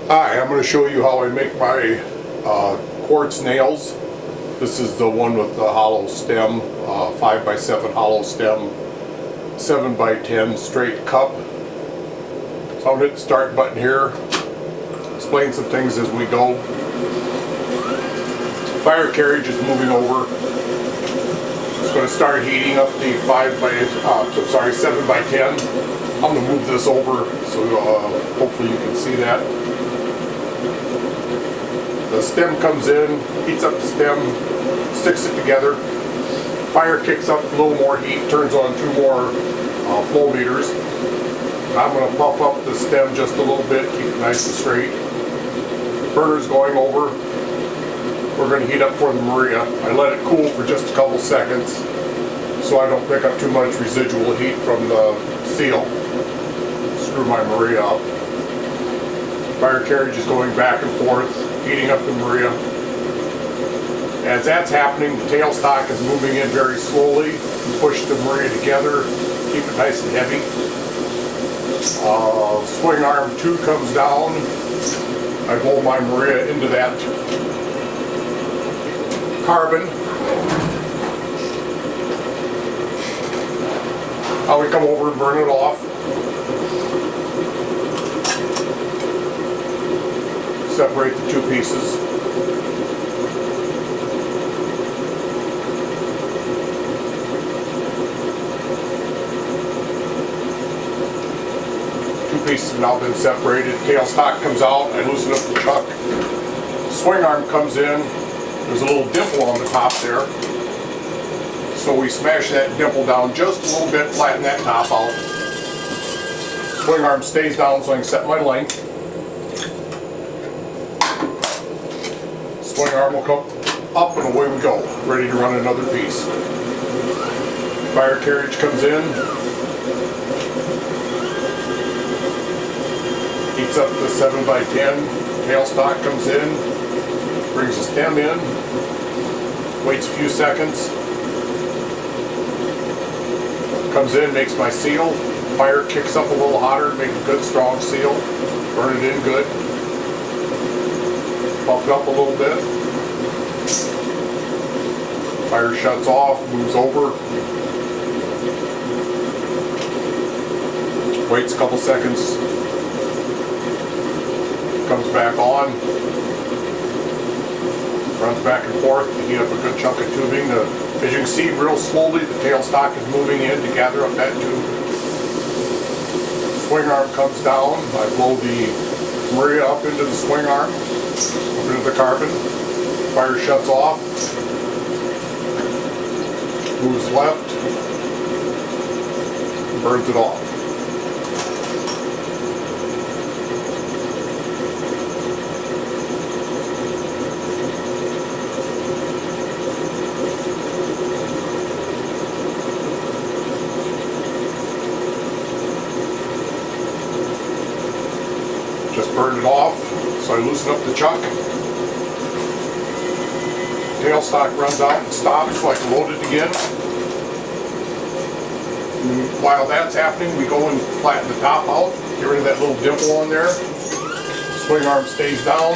Hi, I'm going to show you how I make my quartz nails. This is the one with the hollow stem, 5x7 hollow stem, 7x10 straight cup. So I'm going to hit the start button here, explain some things as we go. Fire carriage is moving over. It's going to start heating up the 7x10. I'm going to move this over so hopefully you can see that. The stem comes in, heats up the stem, sticks it together. Fire kicks up a little more heat, turns on 2 more flow meters. I'm going to puff up the stem just a little bit, keep it nice and straight. Burner's going over. We're going to heat up for the Maria. I let it cool for just a couple seconds so I don't pick up too much residual heat from the seal. Screw my Maria up. Fire carriage is going back and forth, heating up the Maria. As that's happening, the tailstock is moving in very slowly. Push the Maria together, keep it nice and heavy. Swing arm 2 comes down. I blow my Maria into that carbon. Now we come over and burn it off. Separate the 2 pieces. Pieces have now been separated. Tailstock comes out. I loosen up the chuck. Swing arm comes in. There's a little dimple on the top there. So we smash that dimple down just a little bit, flatten that top out. Swing arm stays down so I can set my length. Swing arm will come up and away we go. Ready to run another piece. Fire carriage comes in. Heats up the 7x10. Tailstock comes in. Brings the stem in. Waits a few seconds. Comes in, makes my seal. Fire kicks up a little hotter, make a good strong seal. Burn it in good. Puff it up a little bit. Fire shuts off, moves over. Waits a couple seconds. Comes back on. Runs back and forth to heat up a good chunk of tubing. As you can see, real slowly the tailstock is moving in to gather up that tube. Swing arm comes down. I blow the Maria up into the swing arm, up into the carbon. Fire shuts off. Moves left. Burns it off. Just burned it off, so I loosen up the chuck. Tailstock runs out and stops so I can load it again. And while that's happening, we go and flatten the top out, get rid of that little dimple on there. Swing arm stays down,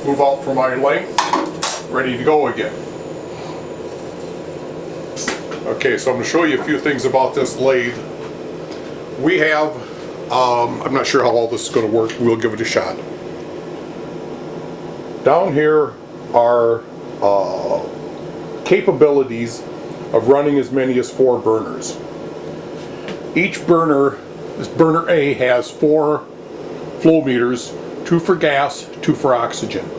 move out for my length, ready to go again. Okay, so I'm going to show you a few things about this lathe. We have I'm not sure how all this is going to work. We'll give it a shot. Down here are capabilities of running as many as 4 burners. Each burner, this burner A, has 4 flow meters, 2 for gas, 2 for oxygen.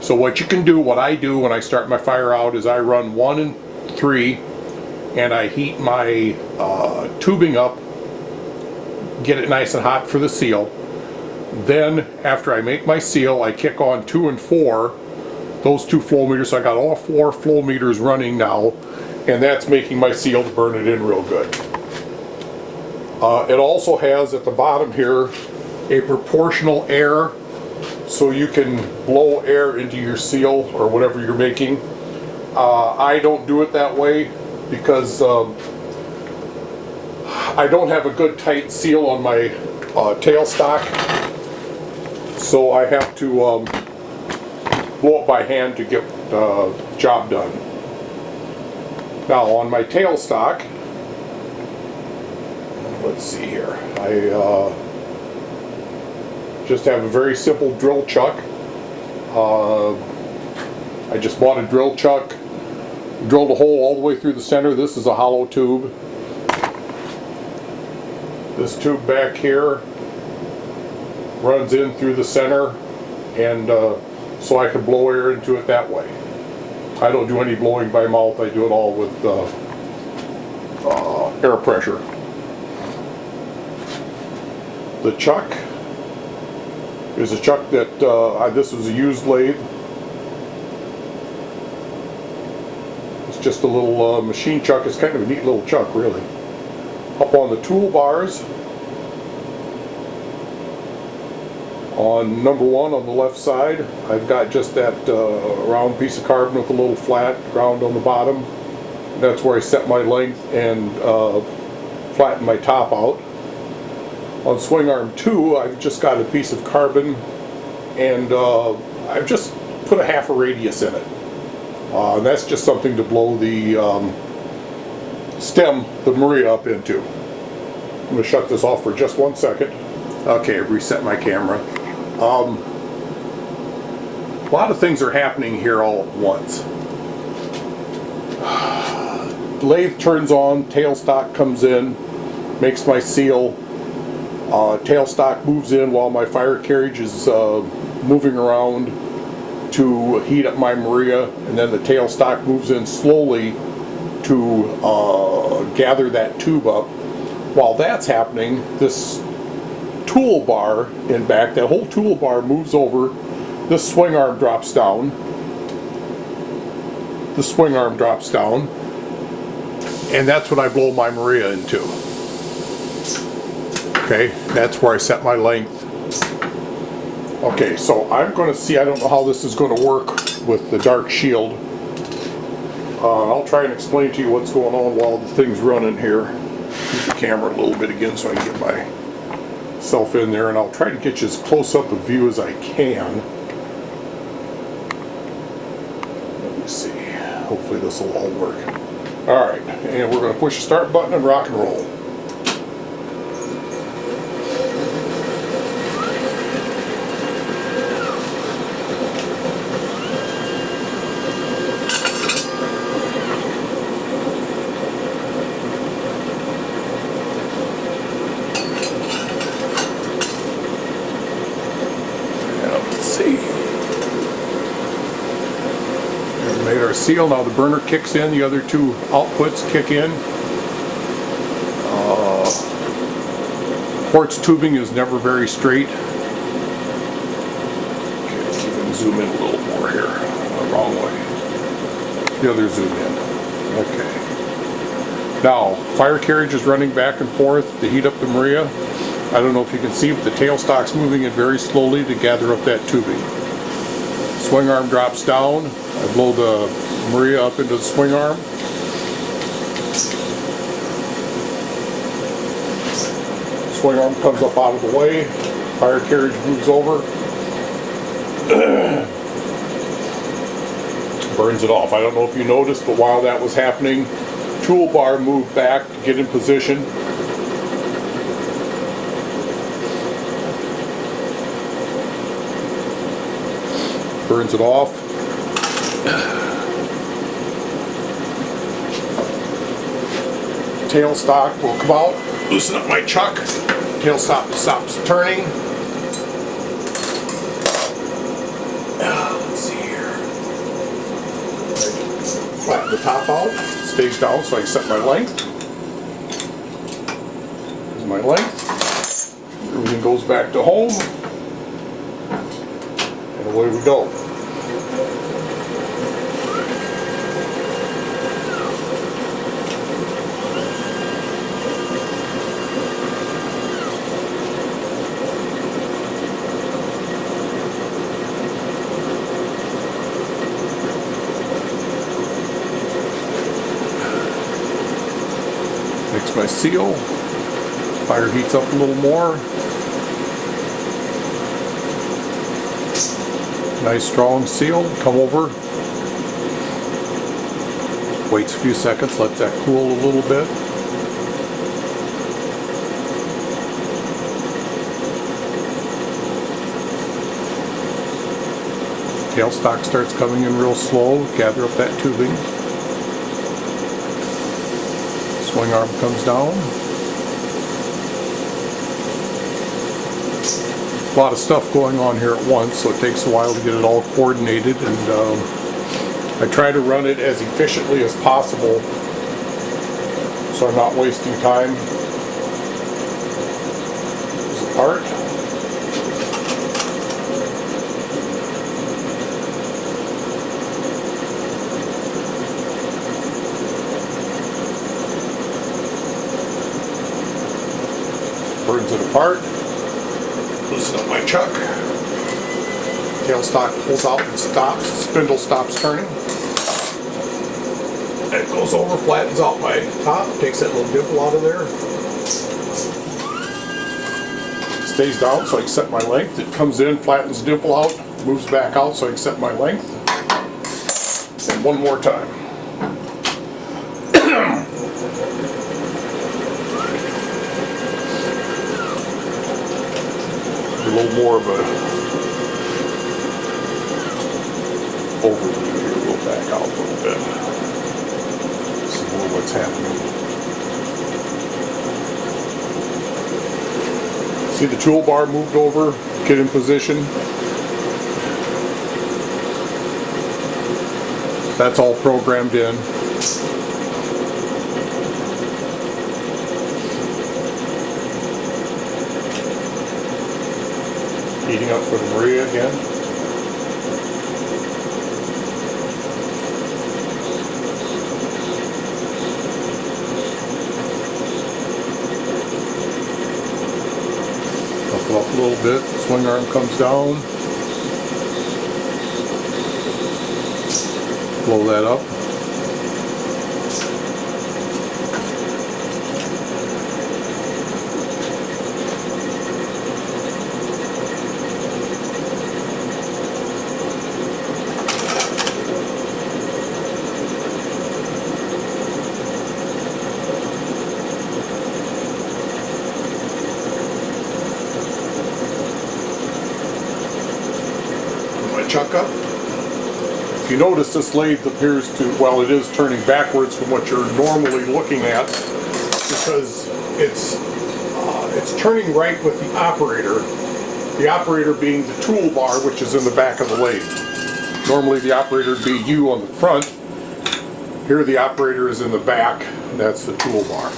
So what you can do, what I do when I start my fire out, is I run 1 and 3 and I heat my tubing up, get it nice and hot for the seal. Then after I make my seal, I kick on 2 and 4, those 2 flow meters. So I got all 4 flow meters running now, and that's making my seal to burn it in real good. It also has at the bottom here a proportional air, so you can blow air into your seal or whatever you're making. I don't do it that way because I don't have a good tight seal on my tailstock. So I have to blow it by hand to get the job done. Now on my tailstock, let's see here, I just have a very simple drill chuck. I just bought a drill chuck, drilled a hole all the way through the center. This is a hollow tube. This tube back here runs in through the center, and so I can blow air into it that way. I don't do any blowing by mouth. I do it all with air pressure. The chuck is a chuck that this was a used lathe. It's just a little machine chuck. It's kind of a neat little chuck, really. Up on the toolbars, on number one on the left side, I've got just that round piece of carbon with a little flat ground on the bottom. That's where I set my length and flatten my top out. On swing arm 2, I've just got a piece of carbon, and I've just put a half a radius in it. And that's just something to blow the stem, the Maria, up into. I'm going to shut this off for just 1 second. Okay, I've reset my camera. A lot of things are happening here all at once. The lathe turns on, tailstock comes in, makes my seal. Tailstock moves in while my fire carriage is moving around to heat up my Maria, and then the tailstock moves in slowly to gather that tube up. While that's happening, this toolbar in back, that whole toolbar moves over, this swing arm drops down, the swing arm drops down, and that's what I blow my Maria into. Okay, that's where I set my length. Okay, so I'm going to see, I don't know how this is going to work with the dark shield. I'll try and explain to you what's going on while the thing's running here. Move the camera a little bit again so I can get myself in there, and I'll try to get you as close up a view as I can. Let me see. Hopefully this will all work. Alright, and we're going to push the start button and rock and roll. Made our seal. Now the burner kicks in, the other two outputs kick in. Quartz tubing is never very straight. Okay, let's see if we can zoom in a little more here. Wrong way. The other zoom in. Okay. Now, fire carriage is running back and forth to heat up the Maria. I don't know if you can see, but the tailstock's moving in very slowly to gather up that tubing. Swing arm drops down. I blow the Maria up into the swing arm. Swing arm comes up out of the way. Fire carriage moves over. Burns it off. I don't know if you noticed, but while that was happening, toolbar moved back to get in position. Burns it off. Tailstock will come out, loosen up my chuck. Tailstock stops turning. Let's see here. Flatten the top out, stays down so I can set my length. Here's my length. Everything goes back to home. And away we go. Mix my seal. Fire heats up a little more. Nice strong seal. Come over. Waits a few seconds, let that cool a little bit. Tailstock starts coming in real slow. Gather up that tubing. Swing arm comes down. A lot of stuff going on here at once, so it takes a while to get it all coordinated, and I try to run it as efficiently as possible so I'm not wasting time. There's a part. Burns it apart. Loosen up my chuck. Tailstock pulls out and stops. Spindle stops turning. It goes over, flattens out my top, takes that little dimple out of there. Stays down so I can set my length. It comes in, flattens the dimple out, moves back out so I can set my length. And one more time. A little more of a overview here. We'll back out a little bit. See more what's happening. See the toolbar moved over, get in position. That's all programmed in. Heating up for the Maria again. Buckle up a little bit, swing arm comes down. Blow that up. Chuck up. If you notice, this lathe appears to, well, it is turning backwards from what you're normally looking at, because it's turning right with the operator being the toolbar, which is in the back of the lathe. Normally the operator would be you on the front. Here the operator is in the back, and that's the toolbar.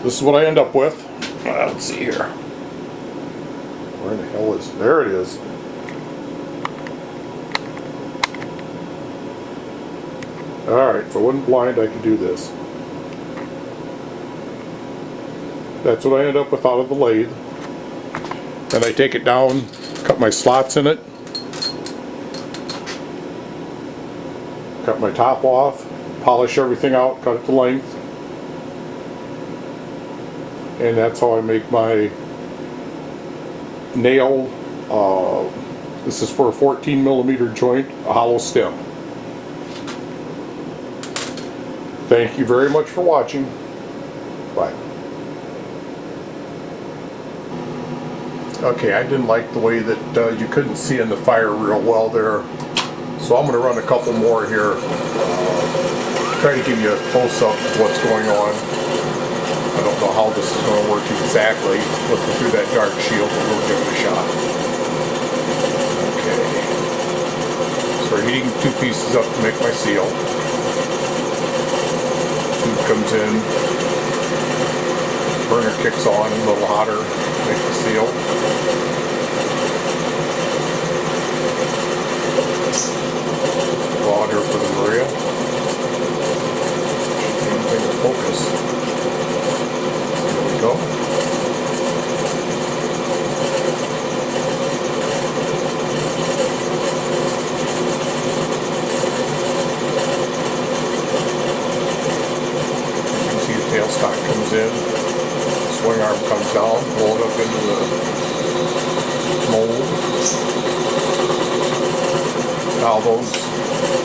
This is what I end up with. Let's see here. Where the hell is it? There it is. Alright, if I wasn't blind, I could do this. That's what I end up with out of the lathe. Then I take it down, cut my slots in it, cut my top off, polish everything out, cut it to length, and that's how I make my nail. This is for a 14mm joint, a hollow stem. Thank you very much for watching. Bye. Okay, I didn't like the way that you couldn't see in the fire real well there, so I'm going to run a couple more here. Try to give you a close-up of what's going on. I don't know how this is going to work exactly, looking through that dark shield, but we'll give it a shot. Okay. So we're heating two pieces up to make my seal. Tube comes in. Burner kicks on, a little hotter, make the seal. Go out here for the Maria. Anything to focus. Go. You can see the tailstock comes in, swing arm comes down, roll it up into the mold. Now those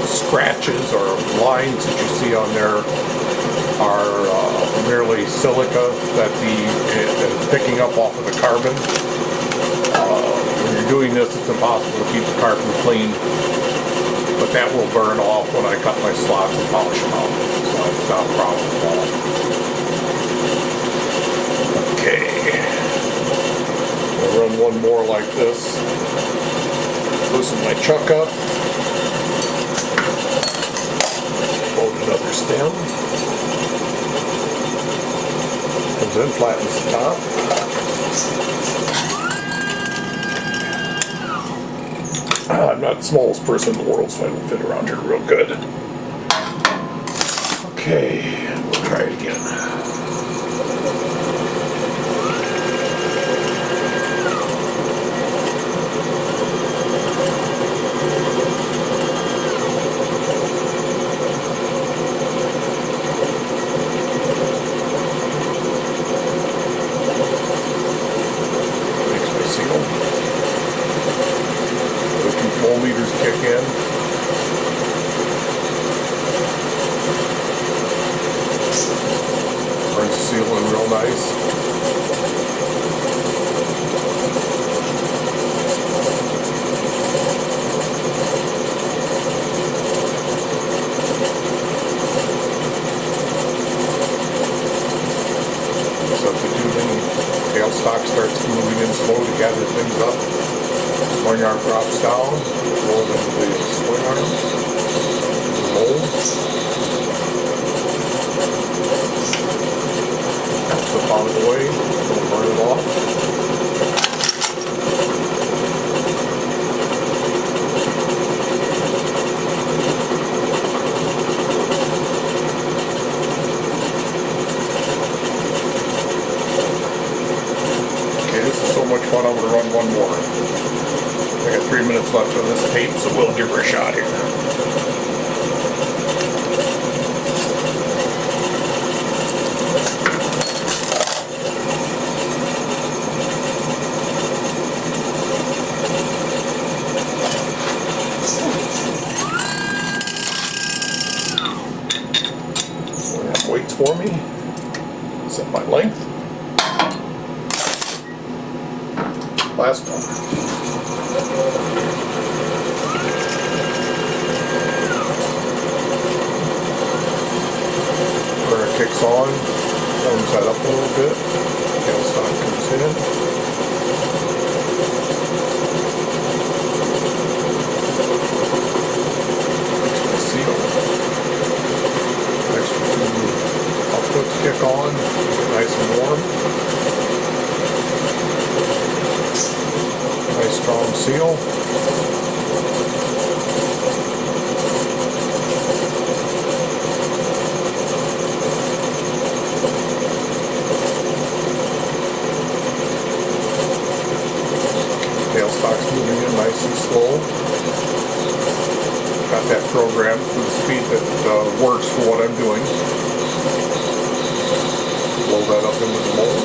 scratches or lines that you see on there are merely silica that is picking up off of the carbon. When you're doing this, it's impossible to keep the carbon clean, but that will burn off when I cut my slots and polish them out, so it's not a problem at all. Okay, I'll run one more like this. Loosen my chuck up. Load another stem. Comes in, flattens the top. I'm not the smallest person in the world, so I don't fit around here real good. Okay, we'll try it again. Meters kick in. Burns the seal in real nice. Substituting. Tailstock starts moving in slow to gather things up. Swing arm drops down, roll it into the swing arm, mold, flip out of the way, don't burn it off. Okay, this is so much fun, I'm going to run one more. I got 3 minutes left on this tape, so we'll give her a shot here. So I have weights for me. Set my length. Last one. Burner kicks on, warms that up a little bit, tailstock comes in. Extra seal. Extra two outputs kick on, nice and warm. Nice strong seal. Tailstock's moving in nice and slow. Got that programmed for the speed that works for what I'm doing. Blow that up into the mold.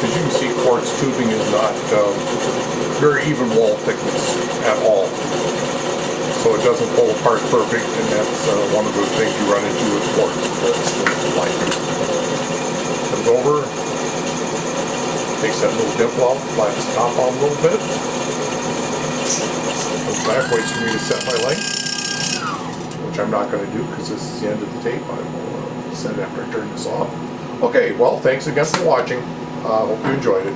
As you can see, quartz tubing is not very even wall thickness at all, so it doesn't pull apart perfect, and that's one of the things you run into with quartz. That's like comes over, takes that little dimple out, flattens the top on a little bit, comes back, waits for me to set my length, which I'm not going to do because this is the end of the tape. I will set it after I turn this off. Okay, well, thanks again for watching. Hope you enjoyed it.